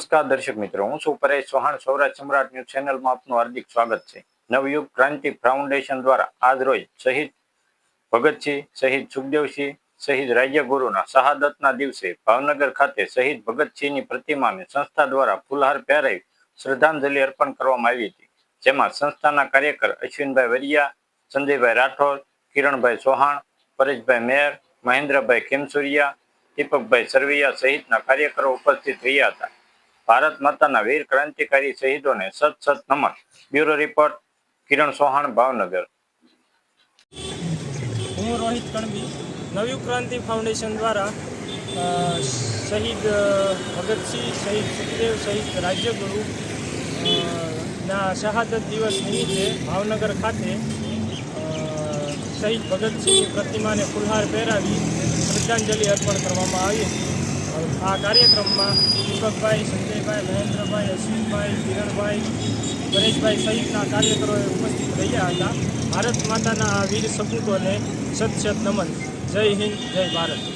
નમસ્કાર દર્શક મિત્રો, હું છું પરેશ ચૌહાણ. સૌરાષ્ટ્ર સમ્રાટ ન્યૂઝ ચેનલમાં આપનું હાર્દિક સ્વાગત છે. નવયુગ ક્રાંતિ ફાઉન્ડેશન દ્વારા આજ રોજ શહીદ ભગતસિંહ, શહીદ સુખદેવસિંહ, શહીદ રાજ્યગુરુના શહાદતના દિવસે ભાવનગર ખાતે શહીદ ભગતસિંહની પ્રતિમાને સંસ્થા દ્વારા ફૂલહાર પહેરાવી શ્રદ્ધાંજલિ અર્પણ કરવામાં આવી હતી. જેમાં સંસ્થાના કાર્યકર અશ્વિનભાઈ વરિયા, સંજયભાઈ રાઠોડ, કિરણભાઈ ચૌહાણ, પરેશભાઈ મેર, મહેન્દ્રભાઈ ખેમસુરિયા, દીપકભાઈ સરવૈયા સહિતના કાર્યકરો ઉપસ્થિત રહ્યા હતા. ભારત માતાના વીર ક્રાંતિકારી શહીદોને સત સત નમન. બ્યુરો રિપોર્ટ, કિરણ ચૌહાણ, ભાવનગર. હું રોહિત કણબી. નવયુગ ક્રાંતિ ફાઉન્ડેશન દ્વારા શહીદ ભગતસિંહ, શહીદ સુખદેવ, શહીદ રાજ્યગુરુ ના શહાદત દિવસ નિમિત્તે ભાવનગર ખાતે શહીદ ભગતસિંહની પ્રતિમાને ફૂલહાર પહેરાવી શ્રદ્ધાંજલિ અર્પણ કરવામાં આવી હતી. આ કાર્યક્રમમાં દીપકભાઈ, સંજયભાઈ, મહેન્દ્રભાઈ, અશ્વિનભાઈ, કિરણભાઈ, પરેશભાઈ સહિતના કાર્યકરોએ ઉપસ્થિત રહ્યા હતા. ભારત માતાના આ વીર સપૂતોને સત સત નમન. જય હિન્દ, જય ભારત.